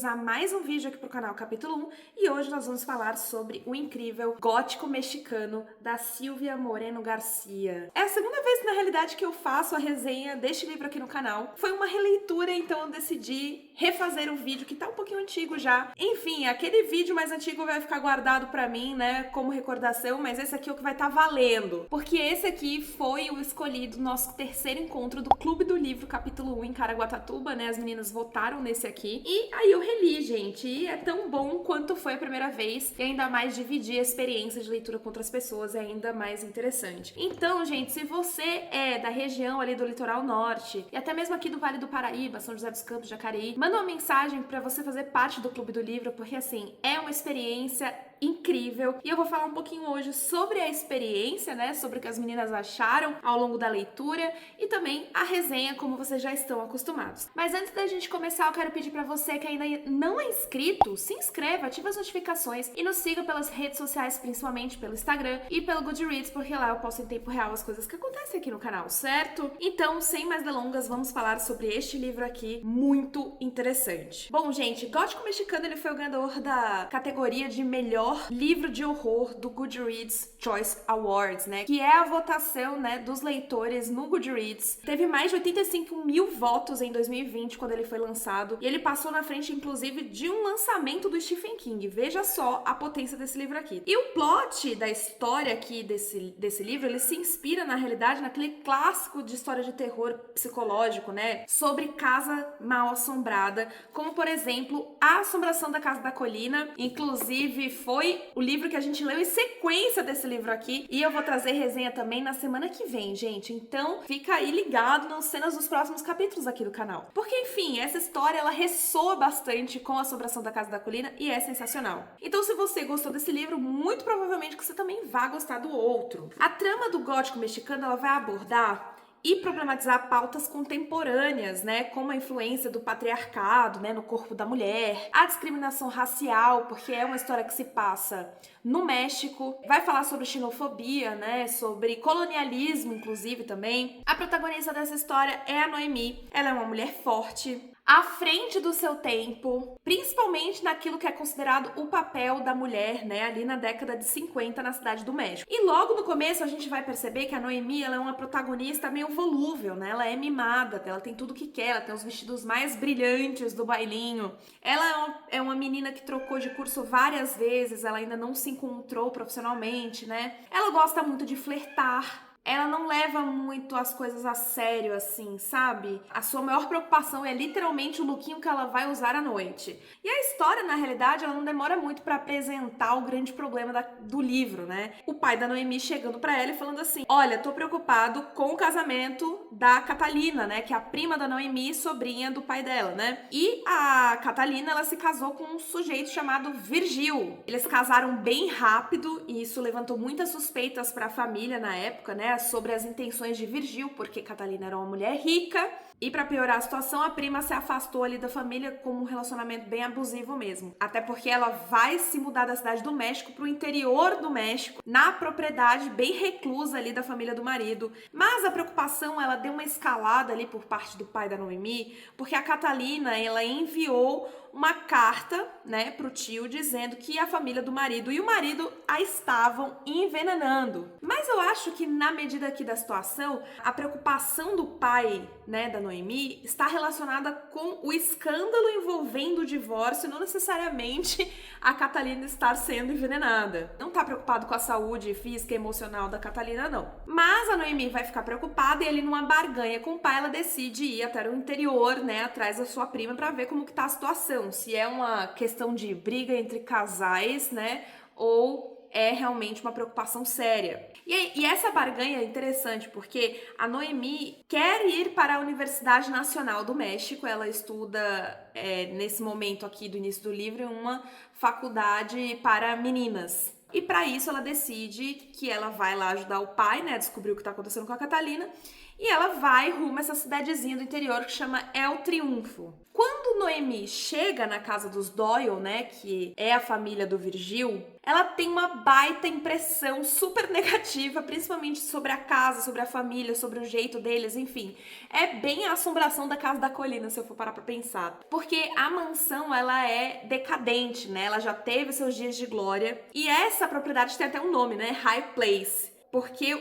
bem-vindos a mais um vídeo aqui pro canal Capítulo 1 e hoje nós vamos falar sobre o incrível Gótico Mexicano da Silvia Moreno Garcia. É a segunda vez, na realidade, que eu faço a resenha deste livro aqui no canal. Foi uma releitura, então eu decidi refazer o vídeo que tá um pouquinho antigo já. Enfim, aquele vídeo mais antigo vai ficar guardado pra mim, né, como recordação, mas esse aqui é o que vai estar valendo. Porque esse aqui foi o escolhido, nosso terceiro encontro do Clube do Livro Capítulo 1 em Caraguatatuba, né, as meninas votaram nesse aqui. E aí eu reli, gente, e é tão bom quanto foi a primeira vez, e ainda mais dividir a experiência de leitura com outras pessoas é ainda mais interessante. Então, gente, se você é da região ali do litoral norte, e até mesmo aqui do Vale do Paraíba, São José dos Campos, Jacareí, manda uma mensagem pra você fazer parte do Clube do Livro, porque assim, é uma experiência incrível. E eu vou falar um pouquinho hoje sobre a experiência, né, sobre o que as meninas acharam ao longo da leitura e também a resenha, como vocês já estão acostumados. Mas antes da gente começar, eu quero pedir pra você que ainda não é inscrito, se inscreva, ativa as notificações e nos siga pelas redes sociais, principalmente pelo Instagram e pelo Goodreads, porque lá eu posto em tempo real as coisas que acontecem aqui no canal, certo? Então, sem mais delongas, vamos falar sobre este livro aqui, muito interessante. Bom, gente, Gótico Mexicano, ele foi o ganhador da categoria de melhor livro de horror do Goodreads Choice Awards, né? Que é a votação, né, dos leitores no Goodreads. Teve mais de 85 mil votos em 2020, quando ele foi lançado. E ele passou na frente, inclusive, de um lançamento do Stephen King. Veja só a potência desse livro aqui. E o plot da história aqui desse livro, ele se inspira, na realidade, naquele clássico de história de terror psicológico, né? Sobre casa mal assombrada, como, por exemplo, A Assombração da Casa da Colina. Inclusive, foi o livro que a gente leu em sequência desse livro aqui. E eu vou trazer resenha também na semana que vem, gente. Então, fica aí ligado nas cenas dos próximos capítulos aqui do canal. Porque, enfim, essa história, ela ressoa bastante com A Assombração da Casa da Colina e é sensacional. Então, se você gostou desse livro, muito provavelmente que você também vai gostar do outro. A trama do Gótico Mexicano, ela vai abordar e problematizar pautas contemporâneas, né, como a influência do patriarcado, né, no corpo da mulher, a discriminação racial, porque é uma história que se passa no México, vai falar sobre xenofobia, né, sobre colonialismo, inclusive, também. A protagonista dessa história é a Noemi, ela é uma mulher forte, à frente do seu tempo, principalmente naquilo que é considerado o papel da mulher, né, ali na década de 50 na cidade do México. E logo no começo a gente vai perceber que a Noemi, ela é uma protagonista meio volúvel, né, ela é mimada, ela tem tudo que quer, ela tem os vestidos mais brilhantes do bailinho, ela é uma menina que trocou de curso várias vezes, ela ainda não se encontrou profissionalmente, né, ela gosta muito de flertar. Ela não leva muito as coisas a sério, assim, sabe? A sua maior preocupação é literalmente o lookinho que ela vai usar à noite. E a história, na realidade, ela não demora muito pra apresentar o grande problema do livro, né? O pai da Noemi chegando pra ela e falando assim: olha, tô preocupado com o casamento da Catalina, né? Que é a prima da Noemi, sobrinha do pai dela, né? E a Catalina, ela se casou com um sujeito chamado Virgil. Eles casaram bem rápido e isso levantou muitas suspeitas pra família na época, né? Sobre as intenções de Virgil, porque Catalina era uma mulher rica e pra piorar a situação, a prima se afastou ali da família com um relacionamento bem abusivo mesmo. Até porque ela vai se mudar da cidade do México pro interior do México, na propriedade bem reclusa ali da família do marido. Mas a preocupação, ela deu uma escalada ali por parte do pai da Noemi, porque a Catalina, ela enviou uma carta, né, pro tio dizendo que a família do marido e o marido a estavam envenenando. Mas eu acho que na medida aqui da situação, a preocupação do pai, né, da Noemi está relacionada com o escândalo envolvendo o divórcio, não necessariamente a Catalina estar sendo envenenada. Não tá preocupado com a saúde física e emocional da Catalina, não. Mas a Noemi vai ficar preocupada e ele, numa barganha com o pai, ela decide ir até o interior, né, atrás da sua prima pra ver como que tá a situação. Se é uma questão de briga entre casais, né, ou é realmente uma preocupação séria. E essa barganha é interessante porque a Noemi quer ir para a Universidade Nacional do México, ela estuda, nesse momento aqui do início do livro, uma faculdade para meninas. E para isso ela decide que ela vai lá ajudar o pai, né, a descobrir o que tá acontecendo com a Catalina, e ela vai rumo a essa cidadezinha do interior que chama El Triunfo. Quando quando Noemi chega na casa dos Doyle, né, que é a família do Virgil, ela tem uma baita impressão super negativa, principalmente sobre a casa, sobre a família, sobre o jeito deles, enfim. É bem a assombração da Casa da Colina, se eu for parar pra pensar. Porque a mansão, ela é decadente, né? Ela já teve seus dias de glória. E essa propriedade tem até um nome, né? High Place. Porque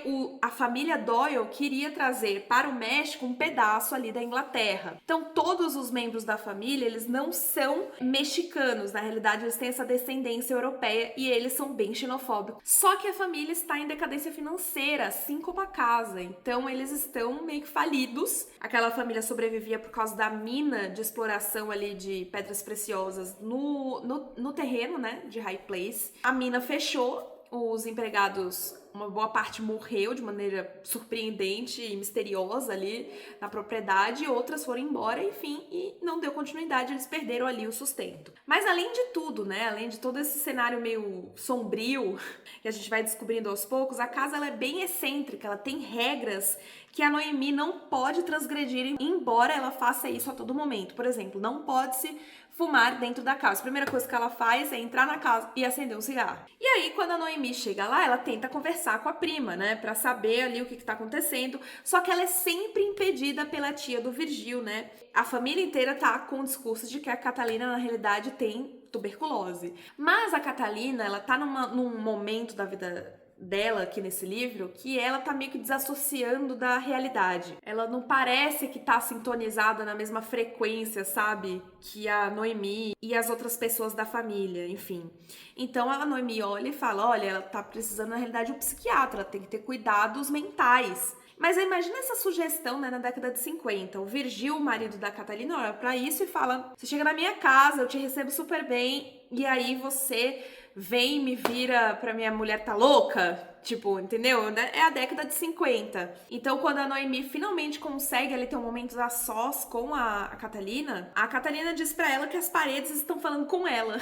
a família Doyle queria trazer para o México um pedaço ali da Inglaterra. Então, todos os membros da família, eles não são mexicanos. Na realidade, eles têm essa descendência europeia e eles são bem xenofóbicos. Só que a família está em decadência financeira, assim como a casa. Então, eles estão meio que falidos. Aquela família sobrevivia por causa da mina de exploração ali de pedras preciosas no terreno, né, de High Place. A mina fechou. Os empregados, uma boa parte morreu de maneira surpreendente e misteriosa ali na propriedade, e outras foram embora, enfim, e não deu continuidade, eles perderam ali o sustento. Mas além de tudo, né, além de todo esse cenário meio sombrio que a gente vai descobrindo aos poucos, a casa ela é bem excêntrica, ela tem regras que a Noemi não pode transgredir, embora ela faça isso a todo momento. Por exemplo, não pode se fumar dentro da casa. A primeira coisa que ela faz é entrar na casa e acender um cigarro. E aí, quando a Noemi chega lá, ela tenta conversar com a prima, né, pra saber ali o que tá acontecendo, só que ela é sempre impedida pela tia do Virgil, né? A família inteira tá com o discurso de que a Catalina, na realidade, tem tuberculose. Mas a Catalina, ela tá num momento da vida dela aqui nesse livro, que ela tá meio que desassociando da realidade. Ela não parece que tá sintonizada na mesma frequência, sabe? Que a Noemi e as outras pessoas da família, enfim. Então a Noemi olha e fala, olha, ela tá precisando na realidade de um psiquiatra, ela tem que ter cuidados mentais. Mas imagina essa sugestão, né, na década de 50. O Virgil, o marido da Catalina, olha pra isso e fala, você chega na minha casa, eu te recebo super bem, e aí você vem e me vira pra minha mulher tá louca? Tipo, entendeu? É a década de 50. Então, quando a Noemi finalmente consegue ali ter um momento a sós com a Catalina diz pra ela que as paredes estão falando com ela.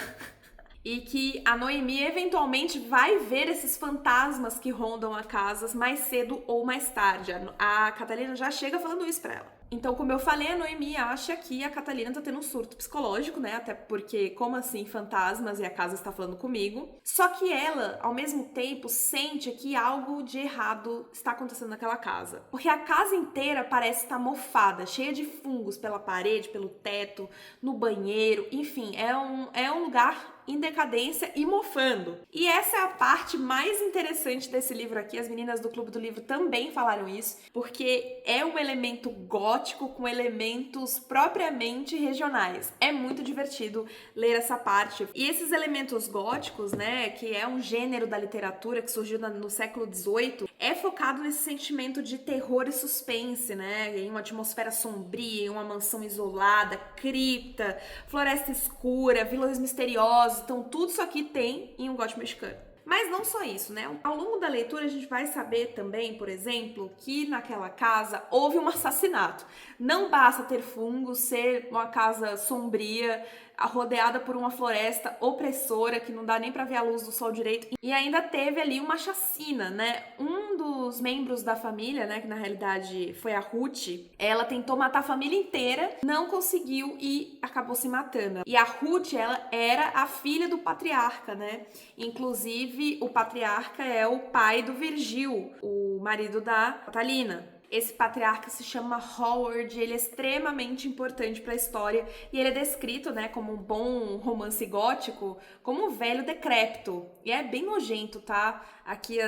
E que a Noemi eventualmente vai ver esses fantasmas que rondam a casa mais cedo ou mais tarde. A Catalina já chega falando isso pra ela. Então, como eu falei, a Noemi acha que a Catalina tá tendo um surto psicológico, né? Até porque, como assim, fantasmas e a casa está falando comigo? Só que ela, ao mesmo tempo, sente que algo de errado está acontecendo naquela casa. Porque a casa inteira parece estar mofada, cheia de fungos pela parede, pelo teto, no banheiro, enfim, é um lugar em decadência e mofando. E essa é a parte mais interessante desse livro aqui. As meninas do Clube do Livro também falaram isso, porque é um elemento gótico com elementos propriamente regionais. É muito divertido ler essa parte. E esses elementos góticos, né, que é um gênero da literatura que surgiu no século XVIII, é focado nesse sentimento de terror e suspense, né, em uma atmosfera sombria, em uma mansão isolada, cripta, floresta escura, vilões misteriosos. Então, tudo isso aqui tem em um gótico mexicano. Mas não só isso, né? Ao longo da leitura, a gente vai saber também, por exemplo, que naquela casa houve um assassinato. Não basta ter fungos, ser uma casa sombria, rodeada por uma floresta opressora que não dá nem pra ver a luz do sol direito. E ainda teve ali uma chacina, né? Um dos membros da família, né, que na realidade foi a Ruth, ela tentou matar a família inteira, não conseguiu e acabou se matando. E a Ruth, ela era a filha do patriarca, né? Inclusive, o patriarca é o pai do Virgil, o marido da Catalina. Esse patriarca se chama Howard, ele é extremamente importante para a história e ele é descrito, né, como um bom romance gótico, como um velho decrépito. E é bem nojento, tá? Aqui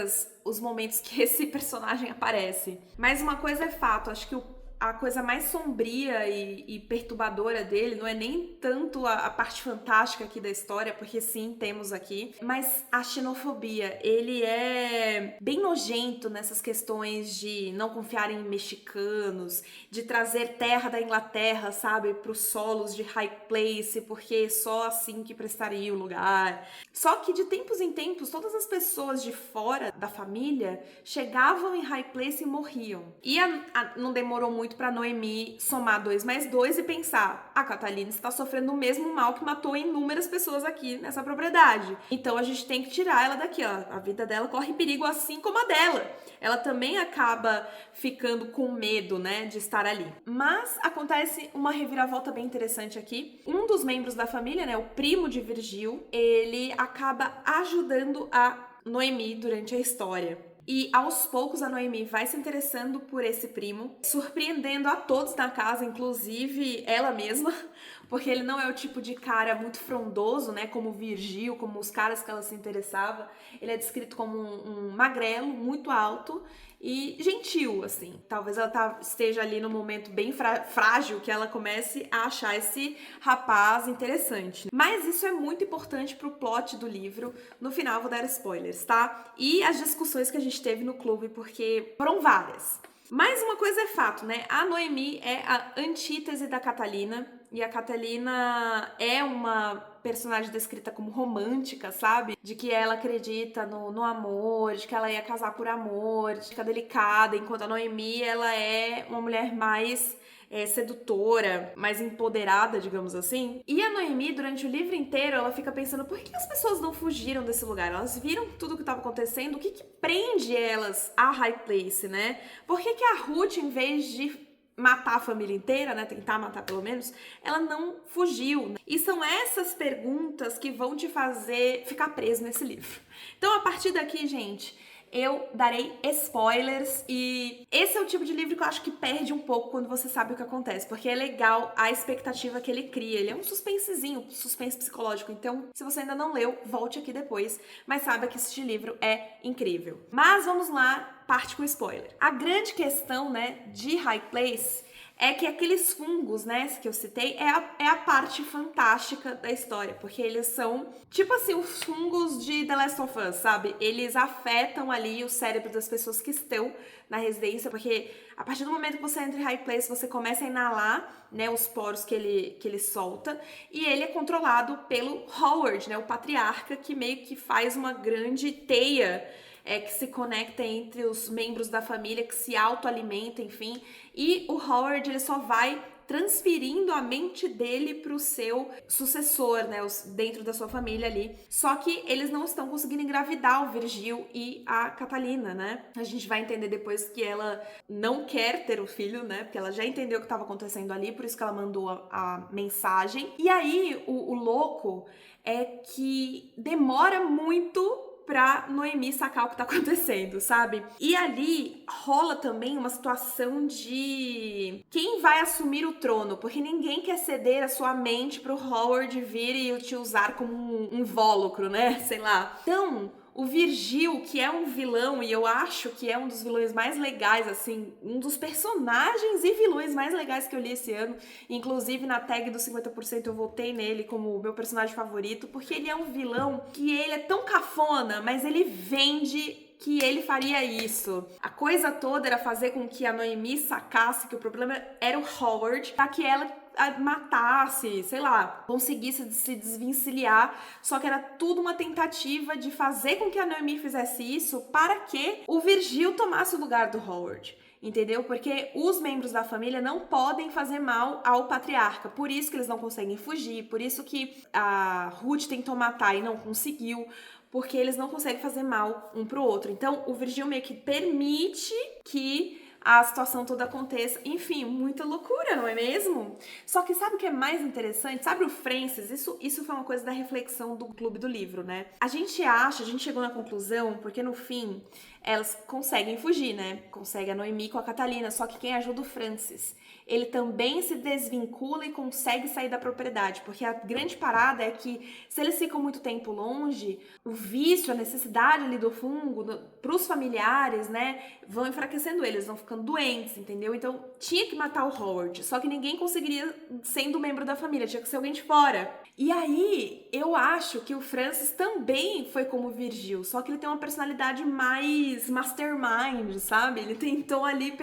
os momentos que esse personagem aparece. Mas uma coisa é fato, acho que a coisa mais sombria e perturbadora dele não é nem tanto a parte fantástica aqui da história, porque sim, temos aqui, mas a xenofobia. Ele é bem nojento nessas questões de não confiar em mexicanos, de trazer terra da Inglaterra, sabe, para os solos de High Place, porque só assim que prestaria o lugar. Só que de tempos em tempos, todas as pessoas de fora da família chegavam em High Place e morriam. E não demorou muito muito pra Noemi somar 2 mais 2 e pensar: a Catalina está sofrendo o mesmo mal que matou inúmeras pessoas aqui nessa propriedade. Então a gente tem que tirar ela daqui, ó. A vida dela corre perigo assim como a dela. Ela também acaba ficando com medo, né, de estar ali. Mas acontece uma reviravolta bem interessante aqui. Um dos membros da família, né, o primo de Virgil, ele acaba ajudando a Noemi durante a história. E aos poucos a Noemi vai se interessando por esse primo, surpreendendo a todos na casa, inclusive ela mesma, porque ele não é o tipo de cara muito frondoso, né, como Virgil, como os caras que ela se interessava. Ele é descrito como um magrelo, muito alto e gentil, assim. Talvez ela esteja ali no momento bem frágil que ela comece a achar esse rapaz interessante. Mas isso é muito importante pro plot do livro. No final vou dar spoilers, tá? E as discussões que a gente teve no clube, porque foram várias. Mas uma coisa é fato, né? A Noemi é a antítese da Catalina. E a Catalina é uma personagem descrita como romântica, sabe? De que ela acredita no amor, de que ela ia casar por amor, de ficar delicada, enquanto a Noemi, ela é uma mulher mais sedutora, mais empoderada, digamos assim. E a Noemi, durante o livro inteiro, ela fica pensando: por que as pessoas não fugiram desse lugar? Elas viram tudo o que estava acontecendo, o que prende elas a High Place, né? Por que a Ruth, em vez de matar a família inteira, né, tentar matar pelo menos, ela não fugiu, né? E são essas perguntas que vão te fazer ficar preso nesse livro. Então, a partir daqui, gente, eu darei spoilers e esse é o tipo de livro que eu acho que perde um pouco quando você sabe o que acontece, porque é legal a expectativa que ele cria. Ele é um suspensezinho, suspense psicológico, então se você ainda não leu, volte aqui depois, mas saiba que esse livro é incrível. Mas vamos lá, parte com spoiler. A grande questão, né, de High Place é que aqueles fungos, né, que eu citei, é a parte fantástica da história, porque eles são, tipo assim, os fungos de The Last of Us, sabe? Eles afetam ali o cérebro das pessoas que estão na residência, porque a partir do momento que você entra em High Place, você começa a inalar, né, os poros que ele solta, e ele é controlado pelo Howard, né, o patriarca, que meio que faz uma grande teia que se conecta entre os membros da família, que se autoalimenta, enfim. E o Howard, ele só vai transferindo a mente dele pro seu sucessor, né, dentro da sua família ali. Só que eles não estão conseguindo engravidar o Virgil e a Catalina, né? A gente vai entender depois que ela não quer ter o filho, né? Porque ela já entendeu o que estava acontecendo ali, por isso que ela mandou a mensagem. E aí, o louco é que demora muito pra Noemi sacar o que tá acontecendo, sabe? E ali rola também uma situação de quem vai assumir o trono, porque ninguém quer ceder a sua mente pro Howard vir e te usar como um invólucro, né? Sei lá. Então, o Virgil, que é um vilão, e eu acho que é um dos vilões mais legais, assim, um dos personagens e vilões mais legais que eu li esse ano. Inclusive, na tag do 50% eu votei nele como o meu personagem favorito, porque ele é um vilão que ele é tão cafona, mas ele vende que ele faria isso. A coisa toda era fazer com que a Noemi sacasse que o problema era o Howard, pra que ela matasse, sei lá, conseguisse se desvencilhar, só que era tudo uma tentativa de fazer com que a Noemi fizesse isso para que o Virgil tomasse o lugar do Howard. Entendeu? Porque os membros da família não podem fazer mal ao patriarca, por isso que eles não conseguem fugir, por isso que a Ruth tentou matar e não conseguiu, porque eles não conseguem fazer mal um pro outro. Então, o Virgil meio que permite que a situação toda aconteça. Enfim, muita loucura, não é mesmo? Só que sabe o que é mais interessante? Sabe o Francis? Isso foi uma coisa da reflexão do Clube do Livro, né? A gente chegou na conclusão, porque no fim elas conseguem fugir, né? Consegue a Noemi com a Catalina, só que quem ajuda o Francis, ele também se desvincula e consegue sair da propriedade, porque a grande parada é que se eles ficam muito tempo longe, o vício, a necessidade ali do fungo, pros familiares, né, vão enfraquecendo eles, vão ficando doentes, entendeu? Então tinha que matar o Howard, só que ninguém conseguiria sendo membro da família, tinha que ser alguém de fora. E aí, eu acho que o Francis também foi como o Virgil, só que ele tem uma personalidade mais mastermind, sabe? Ele tentou ali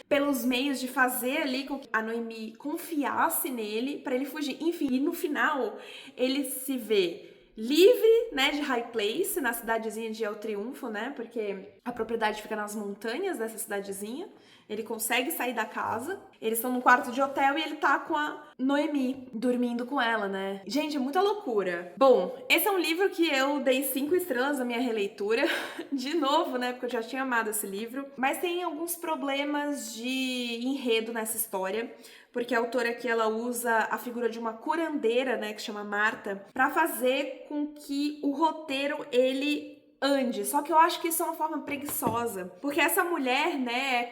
pelos meios de fazer ali com que a Noemi confiasse nele pra ele fugir. Enfim, e no final, ele se vê livre, né, de High Place, na cidadezinha de El Triunfo, né, porque a propriedade fica nas montanhas dessa cidadezinha. Ele consegue sair da casa, eles estão num quarto de hotel e ele tá com a Noemi, dormindo com ela, né? Gente, é muita loucura. Bom, esse é um livro que eu dei 5 estrelas na minha releitura, de novo, né, porque eu já tinha amado esse livro, mas tem alguns problemas de enredo nessa história, porque a autora aqui, ela usa a figura de uma curandeira, né, que chama Marta, pra fazer com que o roteiro, ele ande. Só que eu acho que isso é uma forma preguiçosa. Porque essa mulher, né,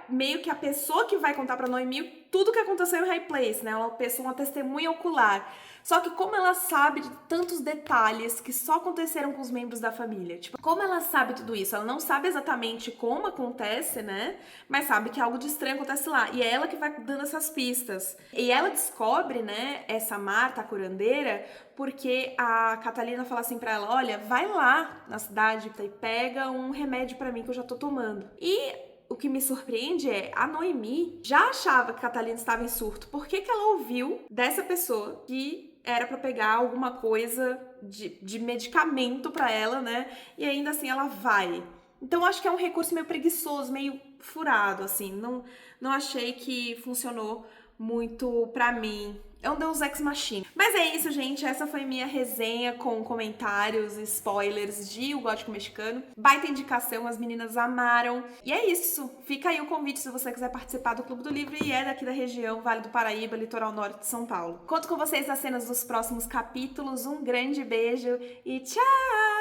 meio que a pessoa que vai contar pra Noemi tudo que aconteceu em High Place, né? Uma testemunha ocular. Só que como ela sabe de tantos detalhes que só aconteceram com os membros da família? Tipo, como ela sabe tudo isso? Ela não sabe exatamente como acontece, né? Mas sabe que algo de estranho acontece lá. E é ela que vai dando essas pistas. E ela descobre, né, essa Marta, a curandeira, porque a Catalina fala assim pra ela, olha, vai lá na cidade e pega um remédio pra mim que eu já tô tomando. E o que me surpreende é, a Noemi já achava que a Catalina estava em surto. Por que ela ouviu dessa pessoa que era pra pegar alguma coisa de medicamento pra ela, né? E ainda assim ela vai. Então acho que é um recurso meio preguiçoso, meio furado, assim. Não achei que funcionou muito pra mim. É um Deus Ex Machina. Mas é isso, gente. Essa foi minha resenha com comentários e spoilers de O Gótico Mexicano. Baita indicação, as meninas amaram. E é isso. Fica aí o convite se você quiser participar do Clube do Livro e é daqui da região, Vale do Paraíba, Litoral Norte de São Paulo. Conto com vocês nas cenas dos próximos capítulos. Um grande beijo e tchau!